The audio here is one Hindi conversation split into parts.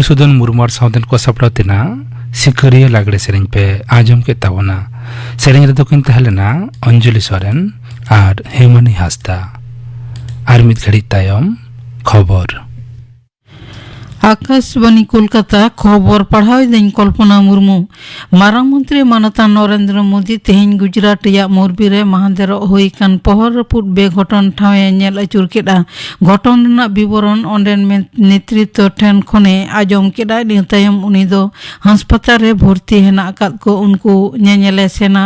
मधुसूदन मुर्मू साउदेन को सपड़ाव तेना सिकरिया लागड़े सेरें पे आजम के तावना सेरें रेदो किन तहलेना अंजलि सोरेन और हेमनी हास्ता और मित घड़ी तायम खबर आकाशबानी कोलकाता खबर पढ़ाई दिन कल्पना मुर्मू मारांग मंत्री मानता नरेंद्र मोदी तेहन गुजरात या मोरबी रे महादेर होई कान पहर रपुट बेघटन ठावे नेल अचुर केदा घटन रना विवरण ओंडेन नेतृत्व ठेन खने आजम केदा नि तायम उनी दो हास्पताल रे भर्ती हेना अकाद को उनको नेनेले सेना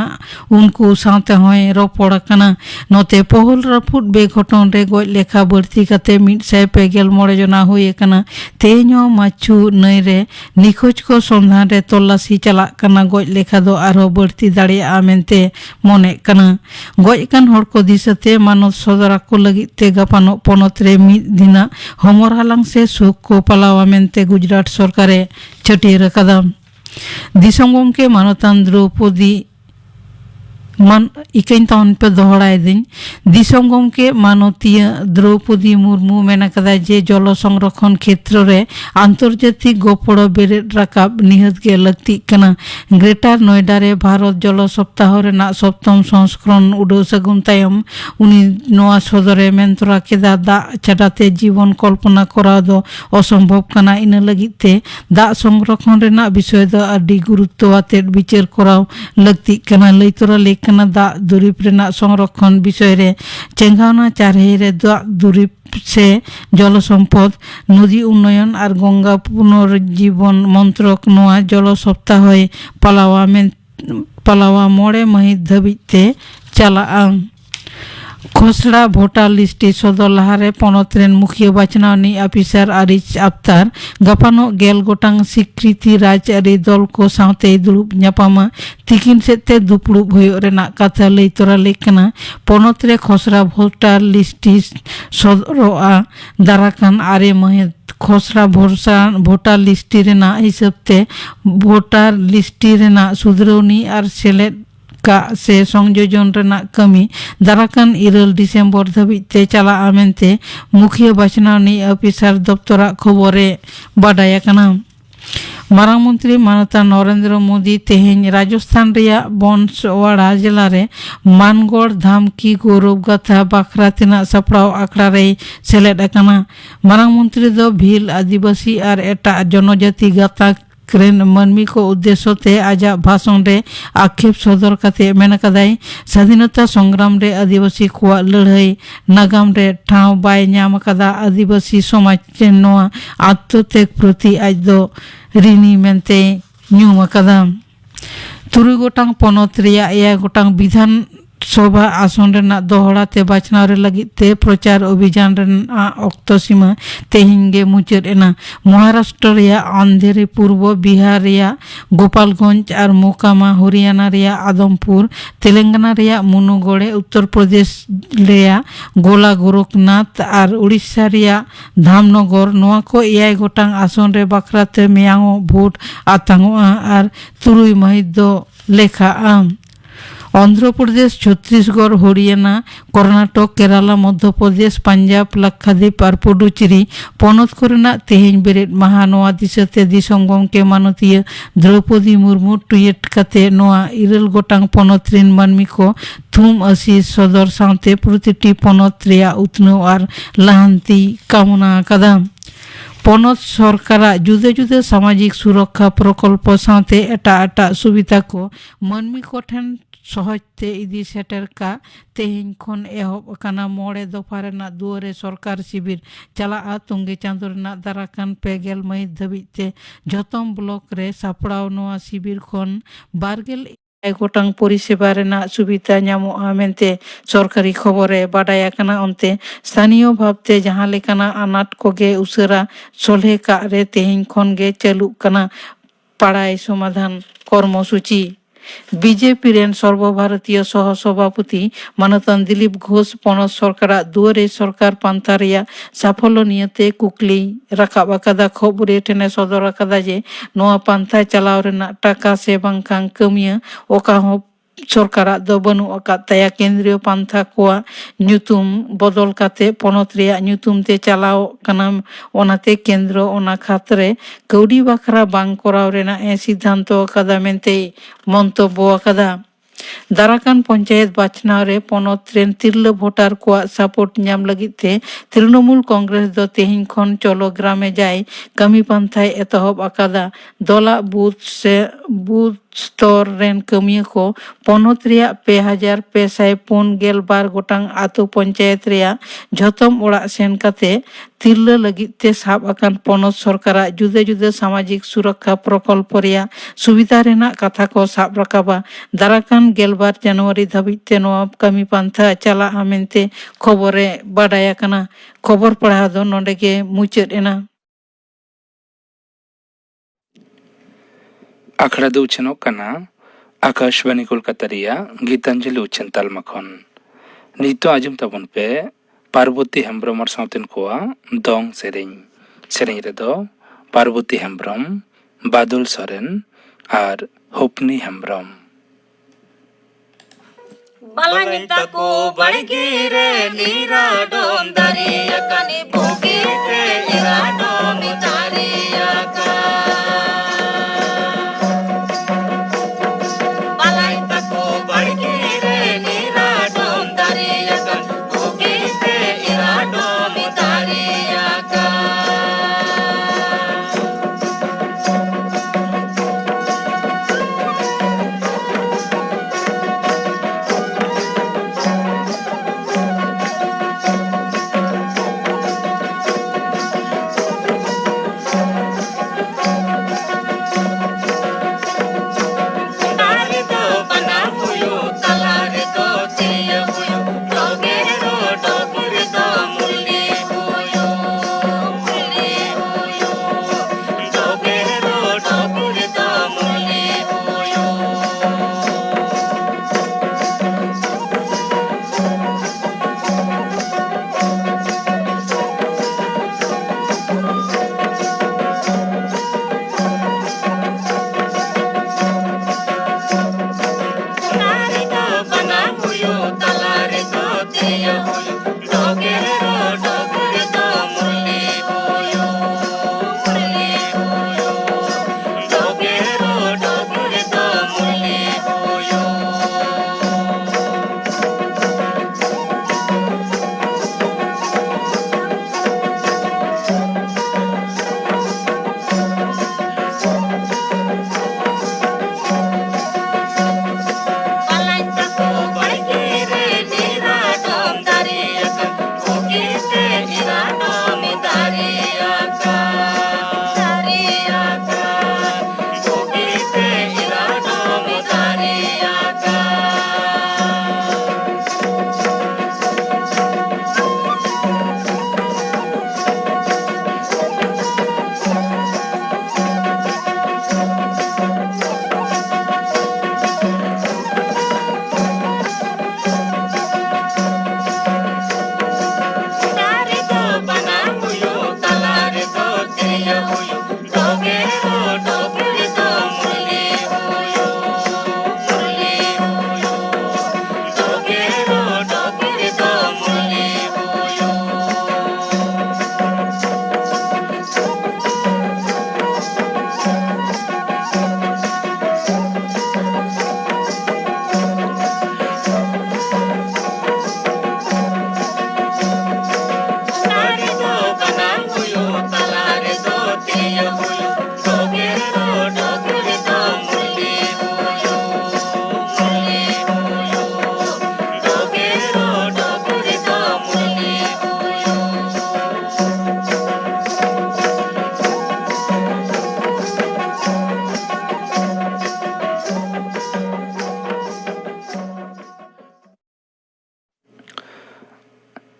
उनको साथे होय रोपड़ कना नोते पहल रपुट बेघटन रे गoj लेखा बढ़ती कते 149 जना होय कना माचू नई रे निखोज को संधान रे तलाशी चला कना गoj लेखा दो आरो बढ़ती दाड़िया मेनते मने कना गoj कान हर को दिसते मानव सदरा को लगिते गापानो पोनत रे मिद दिना हमर हालांग से सुख को पलावा मेनते गुजरात सरकारे छटियर कदा दिसम गमके मानतान द्रौपदी मन इकन ताउन पे दोहराय दिन दिसम गमके मानतीय द्रौपदी मुर्मू मेना कदा जे जल संरक्षण क्षेत्र रे आंतर्जातिक गोपड़ बेरेद राकाब निहत के लगती कना ग्रेटर नोएडा रे भारत जल सप्ताह रेना सप्तम संस्करण उडो सगुन तायम उनी नोआ सदरे मेंतरा केदा दा चटाते जीवन कल्पना करा दो असंभव कना इन लगिते दा संरक्षण रेना विषय द अडी गुरुत्व आते विचार कराव लगती कना लैतरा लेख दा दुरीप रेना संरक्षण विषय रे चेंगावना चारहे रे दा दुरीप से जल सम्पद नदी उन्नयन और गंगा पुनर्जीवन मंत्रक नोआ जल सप्ताह पालावा मोड़े महित धबिते चला खसड़ा भोटार लिस्टी सदर लहारे पनतरेन मुखिया बाचनावनी अफिसार आरिज आफ्तार गापानो गेल गोटांग स्वीकृति राजआरी दल को सावते दुड़ुब ᱧᱟᱯᱟᱢᱟ तिकिन सेते दुपड़ुब हुयो रेना कथा लई तोरा लेकना पनतरे खसड़ा भोटार लिस्टी सदरोआ दाराकान आरे महित खसड़ा भोटार लिस्टी रेना हिसाबते भोटार लिस्टी रेना सुधरौनी और सेलेद का से संयोजन रेना कमी दाराकान 2 डिसेम्बर धबिते चला आमेनते मुखिया बाचनावनी अफिसार दफ्तरा खबरे बाडाया कना मारांग मंत्री मानता नरेंद्र मोदी तेहेन राजस्थान रिया बंसवाड़ा जिला रे मानगढ़ धाम की गौरव गाथा बाखरा तिना सपड़ाव आखड़ा रे सेलेद अकना मारांग मंत्री दो भील आदिवासी और एटा जनजाति गाथा क्रेन मनमी को उद्देश्य ते आजा भाषण रे आक्षेप सदर कते मेन कदाई स्वाधीनता संग्राम रे आदिवासी को लड़ाई नागाम रे ठाव बाय ᱧᱟᱢ कदा आदिवासी समाज नोआ आत्मत्याग प्रति आज दो ऋणी मेनते ᱧᱩᱢ कदा 3 गोटांग पनत रिया 1 गोटांग विधान सभा आसन रेना दोहड़ाते बाचनाव रे लगिते प्रचार अभियान रेना अक्तो सीमा तेहिंगे मुचाद एना महाराष्ट्र रिया आंधेरी पूर्व बिहार रिया गोपालगंज और मोकामा हरियाणा रिया आदमपुर तेलंगाना रिया मुनुगोड़े उत्तर प्रदेश रिया गोला गोरखनाथ और उड़ीसा रिया धामनगर नोआ को 1 गोटांग आसन रे बाखराते मेयांगो भोट आतांगोआ और 3 महित दो लेखा आंध्र प्रदेश छत्तीसगढ़ हरियाणा कर्नाटक केरला मध्य प्रदेश पंजाब लक्षद्वीप और पुडुचेरी पनत कोरेना तेहेन बेरेद महा नोआ दिसते दिसम गमके मानतीय द्रौपदी मुर्मू ट्वीट कते नोआ 2 गोटांग पनत रेन मानमी को थुम आशीष सदर सावते प्रतिटी पनत रेया उतनौ और लाहांती कामना कदा पनत सरकारा जुदे जुदे सामाजिक सुरक्षा प्रकल्प सावते एटा एटा सुविधा को मानमी को ठेन सहजते इदी सेटर का तेहिन खन एहब काना मोड़े दफा रेना दुआरे सरकार शिविर चला तुंगे चांदो रेना दाराकान 2 महित धबिते जतम ब्लॉक रे सापड़ाव नोआ शिविर खन 12 गोटांग परिसेवा रेना सुविधा ᱧᱟᱢᱚᱜᱼᱟ मेनते सरकारी खबरे बाडाया कना ओनते स्थानीय भावते जहां लेकाना अनाट कोगे उसरा सोल्हे का रे तेहिन खन गे चालू कना पाड़ाय समाधान कर्मसूची बीजेपी रेन सर्वभारतीय सह सभापति मानतान दिलीप घोष पनत सरकार दुआरे सरकार पांथा रिया साफल्य नियते कुकली राकाब आकादा खबरे ठेने सदर आकादा जे नोआ पांथा चलाव रेना टाका से बांखां कमिया ओका हो सरकाराग दो बानुग आकाद ताया। केंद्रीय पांथा कोआ ᱧᱩᱛᱩᱢ बदल काते पनत रेया ᱧᱩᱛᱩᱢ ते चालाव कना। ओनाते केंद्र ओना खातरे कौडी बाखरा बांग कोराव रेना ए सिद्धांतो आकादा मेंते मंतब्य आकादा। दाराकान पंचायत बाछनाव रे पनत रेन तिरला भोटार कोआ सपोर्ट ᱧᱟᱢ लगित ते तृणमूल कांग्रेस दो तेहिं खन चलो ग्रामे जाय कमी पंथाय एतहब आकादा। दला बूथ स्तर रेन कमिया को पनत रेया 2542 गोटांग आतु पंचायत रेया झतम ओड़ा सेन काते तिरला लगित ते साब आकान पनत सरकारा जुदे जुदे सामाजिक सुरक्षा प्रकल्प रेया सुविधा रेना कथा को साब राकाबा। दाराकान 12 जनवरी धाबिज ते नोआ कमी पांथा चला मेंते खबरे बाडाय आकाना। खबर पढ़ा दो नोंडे के मुचाद एना। आखड़ा दो उछनों कना आकाशबानी कोलकाता रिया गीतांजलि उछन तालमा खन नितो आजम तबन पे पार्वती हेम्ब्रम और साउतेन कोआ दोंग सेरेंग सेरेंग रे दो पार्वती हेम्ब्रम बादल सरेन और होपनी हेम्ब्रम। बालांगिता को बड़गी रे नीरा डोम दारिया कनी भोगी रे इरा डोम दारिया का। बालांगिता को बड़गी रे नीरा डोम दारिया कनी भोगी रे इरा डोम दारिया का।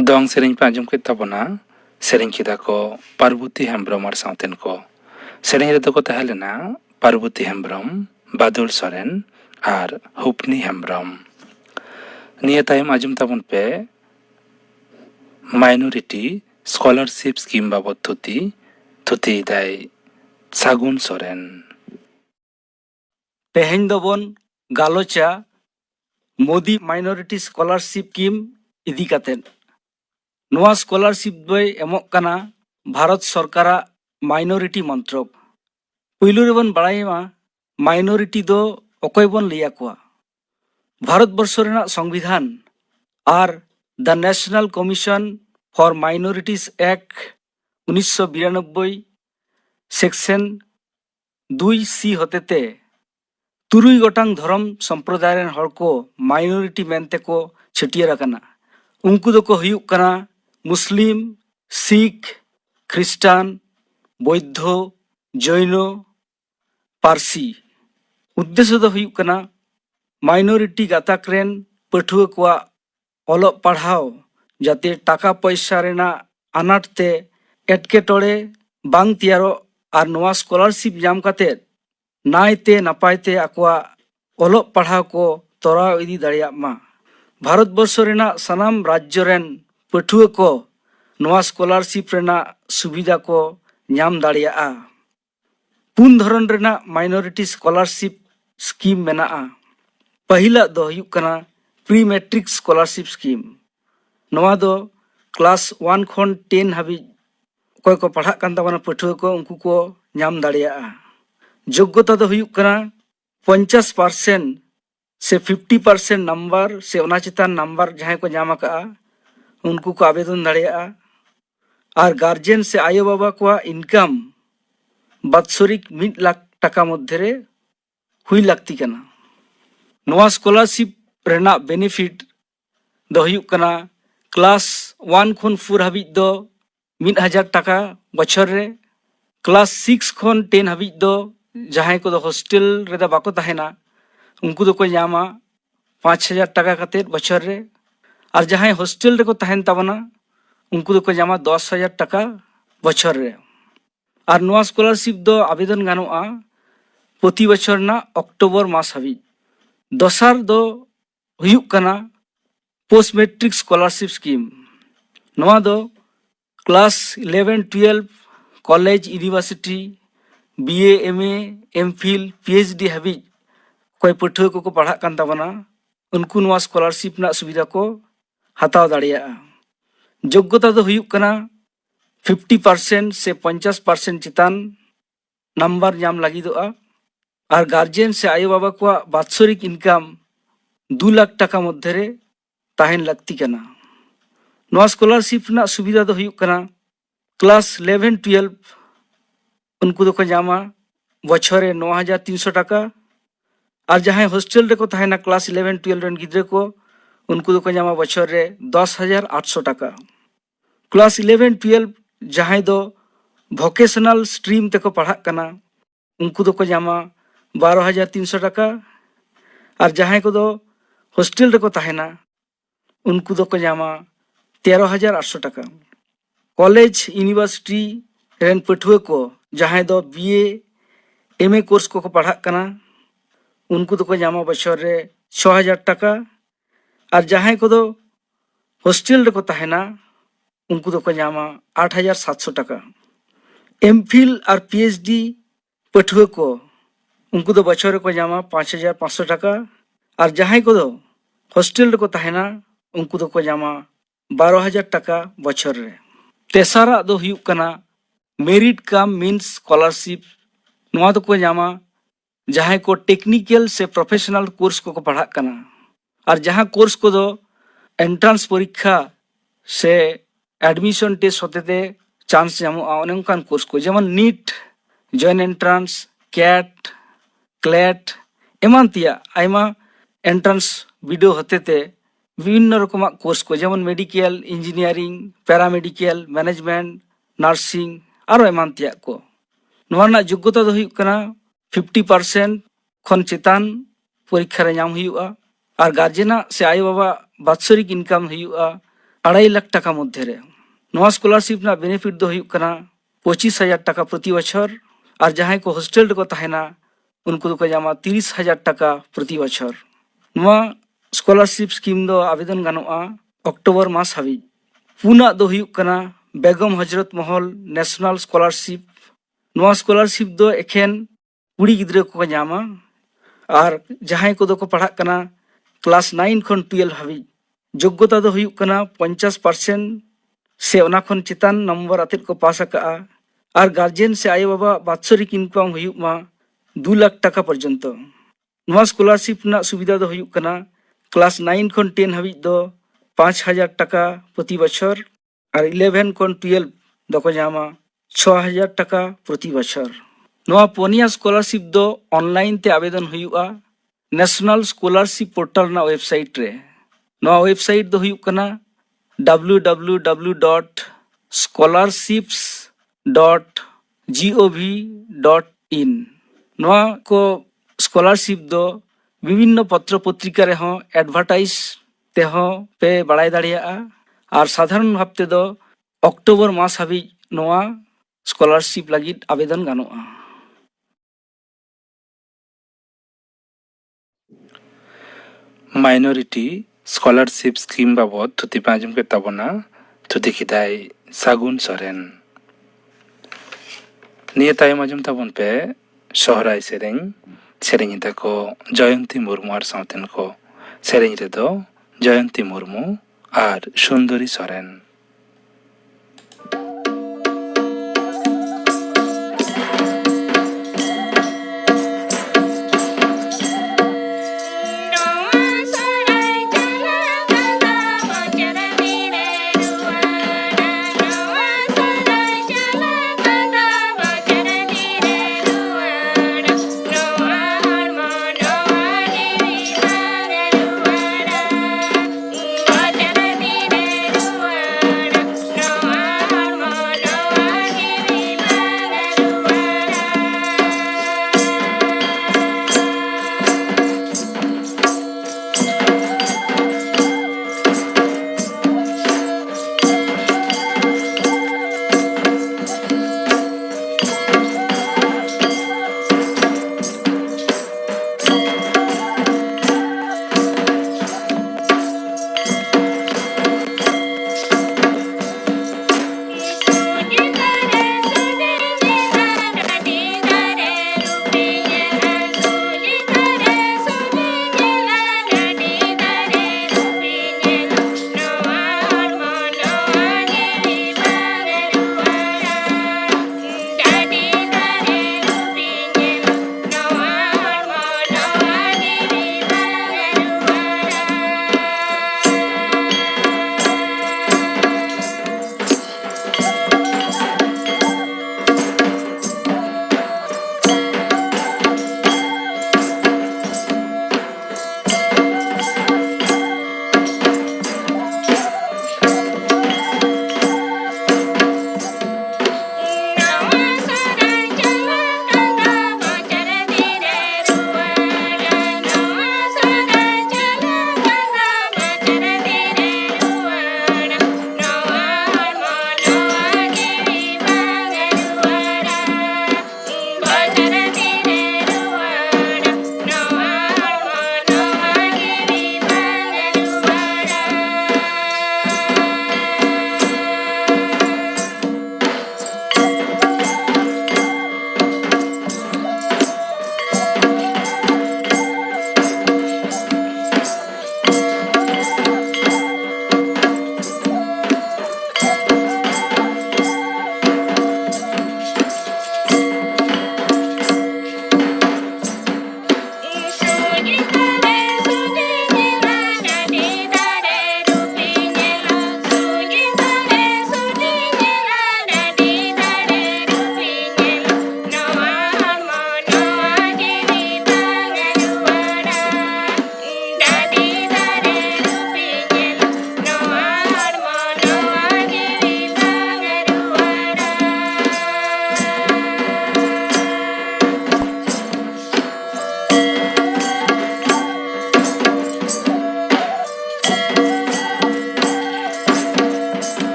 दोंग सेरेंग पे आंजम के तबना सेरेंग किदा को पार्वती हेम्ब्रम और साउतेन को सेरेंग रे को तहलेना पार्वती हेम्ब्रम बादल सरेन और हुपनी हेम्ब्रम। निया तायम आंजम तबन पे माइनॉरिटी स्कॉलरशिप स्कीम बाबद थुती दाय सागुन सरेन। तेहेñ दोबन गालोचा मोदी माइनॉरिटी स्कॉलरशिप स्कीम इदी कातेन नोआ स्कॉलरशिप दोय एमोग कना भारत सरकारा माइनॉरिटी मंत्रक पुइलु रेबन बाड़ायमा माइनॉरिटी दो अकय बन लैया कोआ भारत वर्ष रेना संविधान और the national commission for minorities act 1992 section 2C होतेते तुरुई गोटांग धर्म संप्रदाय रेन हर को माइनॉरिटी मेनते को छटियर अकना उनको दो को हुयुग कना मुस्लिम सिख ख्रिस्टान बौद्ध जैन पारसी उद्देश्य दो हुयुग कना माइनॉरिटी गाताक रेन पठुआ कोआ ऑलोग पढ़ाओ जाते टाका पैसा रेना अनाटते एटकेटोड़े बांग तियारो और नोआ स्कॉलरशिप जाम काते नायते नापायते आकोआ ऑलोग पढ़ाओ को तोराव इदी दाड़ियाग मा भारत वर्ष रेना सनाम राज्य रेन पठुआ को नोआ स्कॉलरशिप रेना सुविधा को ᱧᱟᱢ दाड़ियागा पुन धरन रेना माइनॉरिटी स्कॉलरशिप स्कीम मेनाआ पहिला दो हुयुग कना प्री मैट्रिक स्कॉलरशिप स्कीम नोआ दो क्लास 1 खन 10 हाबी कोय को पढ़ा कान ताबना पठुआ को उनको को ᱧᱟᱢ दाड़ियागा योग्यता दो हुयुग कना 50% से 50% नंबर से ओना चितान नंबर जहां को ᱧᱟᱢ आका उनको को आवेदन दाड़ियागा और गार्जियन से आयो बाबा को इनकम बात्सरिक 1 लाख टाका मध्य रे हुई लागती कना नोआ स्कॉलरशिप रेना बेनिफिट दो हुयुग कना क्लास 1 खन 4 हाबी दो 1000 टाका बछर रे क्लास 6 खन 10 हाबी दो जहां को दो हॉस्टल रे दा बाको ताहेना उनको दो को ᱧᱟᱢᱟ 5000 टाका काते बछर रे और जहां हॉस्टल रे को ताहेन ताबना उनको दो को ᱧᱟᱢᱟ 10000 टाका बछर रे और नोआ स्कॉलरशिप दो आवेदन गानोआ प्रति बछर ना अक्टोबर मास हाबी दोसार दो हुयुग कना पोस्ट मैट्रिक स्कॉलरशिप स्कीम नोआ दो class 11 12 college university BA MA MPhil PhD हाबी कोई पठुआ को पढ़ा कान ताबना उनको नोआ स्कॉलरशिप ना सुविधा को हताव दाड़ियागा योग्यता दो हुयुग कना 50% से 50% चितान नंबर ᱧᱟᱢ लागिदोआ और गार्जियन से आयो बाबा को बात्सरिक इनकम 2 लाख टाका मध्य रे ताहेन लगती कना नोआ स्कॉलरशिप ना सुविधा दो हुयुग कना क्लास 11 12 उनको दो को ᱧᱟᱢᱟ बछर रे 9300 टाका और जहां हॉस्टल रे को ताहेना क्लास 11 12 रेन गिद्रे को उनको दो को ᱧᱟᱢᱟ बछर रे 10800 टाका क्लास 11 12 जहां दो वोकेशनल स्ट्रीम ते को पढ़ा कना उनको दो को ᱧᱟᱢᱟ 12300 टाका और जहां को दो हॉस्टल रे को ताहेना उनको दो को ᱧᱟᱢᱟ 13800 टाका कॉलेज यूनिवर्सिटी रेन पठुआ को जहां दो बीए एमए कोर्स को पढ़ा कना उनको दो को ᱧᱟᱢᱟ बछर रे 6000 टाका और जहां को दो हॉस्टल रे को ताहेना उनको दो को ᱧᱟᱢᱟ 8700 टाका एमफिल और पीएचडी पठुआ को उनको दो बछर को ᱧᱟᱢᱟ 5500 टाका और जहां को दो हॉस्टल रे को ताहेना उनको दो को ᱧᱟᱢᱟ 12000 टाका बछर रे तेसारा दो हुयुग कना मेरिट कम मीन्स स्कॉलरशिप नोआ दो को ᱧᱟᱢᱟ जहां को टेक्निकल से प्रोफेशनल कोर्स को पढ़ा कना और जहां कोर्स को दो एंट्रांस परीक्षा से एडमिशन टेस्ट होते थे चांस ᱧᱟᱢᱚᱜᱼᱟ अनेकान कोर्स को जेमन नीट जॉइन एंट्रांस कैट क्लेट एमान तिया आयमा एंट्रांस वीडियो होते थे विभिन्न रकम कोर्स को जेमन medical engineering paramedical management nursing और एमान तिया को नोआ ना योग्यता दो हुयुग कना 50% खन चितान परीक्षा रे ᱧᱟᱢ हुयुगा और गार्जियना से आयो बाबा बात्सरिक इनकम हुयुगा 2.5 लाख टाका मध्य रे नोआ स्कॉलरशिप ना बेनिफिट दो हुयुग कना 25000 टाका प्रति बछर और जहां को हॉस्टल रे को ताहेना उनको दो को ᱧᱟᱢᱟ 30000 टाका प्रति बछर नोआ स्कॉलरशिप स्कीम दो आवेदन गानोआ अक्टोबर मास हाबी पुना दो हुयुग कना बेगम हजरत महल नेशनल स्कॉलरशिप नोआ स्कॉलरशिप दो एखेन कुड़ी गिद्रे को ᱧᱟᱢᱟ और जहां को दो को पढ़ा कना क्लास 9 खन 12 हाबी योग्यता दो हुयुक कना 50% से ओना खन चितान नंबर आतेत को पास आका और गार्जियन से आयो बाबा बात्सरिक इनकम हुयुक मा 2 लाख टाका पर्यंत नवा स्कॉलरशिप ना सुविधा दो हुयुक कना क्लास 9 खन 10 हाबी दो 5000 टाका प्रति बछर और 11 खन 12 दको जामा 6000 टाका प्रति बछर नवा पोनिया स्कॉलरशिप दो ऑनलाइन ते आवेदन हुयुआ नेशनल स्कॉलरशिप पोर्टल ना वेबसाइट रे नवा वेबसाइट दो हुयुक कना www.scholarships.gov.in नवा को स्कॉलरशिप दो विभिन्न पत्र पत्रिका रे हो एडवर्टाइज ते हो पे बड़ाई दाड़िया और साधारण भावते दो अक्टोबर मास हाबी नवा स्कॉलरशिप लगी आवेदन गानोआ माइनॉरिटी स्कॉलरशिप स्कीम बाबद थुति पांजम के तबना थुति खिदाय सागुन सोरेन निये तायम आजम तबन पे सोहराय सेरें सेरें तको जयंती मुर्मू और सावतेन को सेरें रे दो जयंती मुर्मू और सुंदरी सोरेन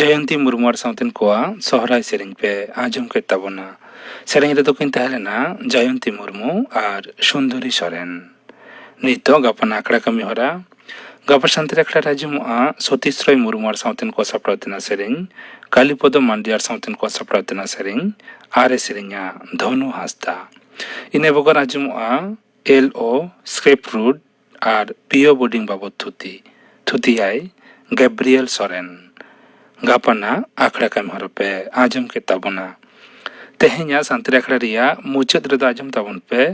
जयंती मुर्मू साउतेन कोआ सोहराय सेरें पे आजम के तबना सेरें रे किन तहलेना जयंती मुर्मू और सुंदरी सोरेन नितो गपन आखड़ा कमी होरा गप शांति आखड़ा राजमुआ सतीश्रय मुर्मू साउतेन को सपड़ावतना सेरें कालीपद मांडियार साउतेन को सपड़ावतना सेरें आरे सेरेंगा धनु हास्ता इने बगर राजमुआ LO स्क्रिप्ट रूट और PO बोर्डिंग बाबद थुती थुती आई गैब्रियल सोरेन गापना आखड़ा कमी होरा पे आजम के तबना तेहेnya सानताड़ी आखड़ा रिया मुचाद रेदो आजम ताबन पे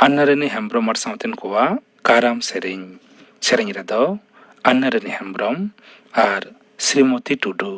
अन्नारेनी हेम्ब्रम और साउतेन कोआ काराम सेरें सेरें रेदो अन्नारेनी हेम्ब्रम और श्रीमती टुडू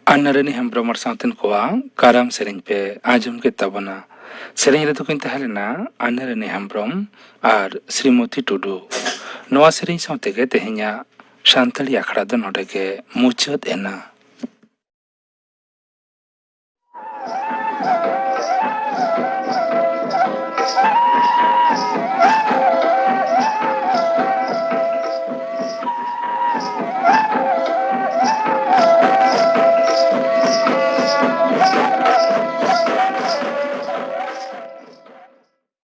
अन्नारेनी हेम्ब्रम और साउतेन कोआ काराम सेरें पे आजम के तबना सेरें रे किन तहलेना अन्नारेनी हेम्ब्रम और श्रीमती टुडू नवा सेरें साउते के तेहेnya सानताड़ी आखड़ा दो नोडे के मुचाद एना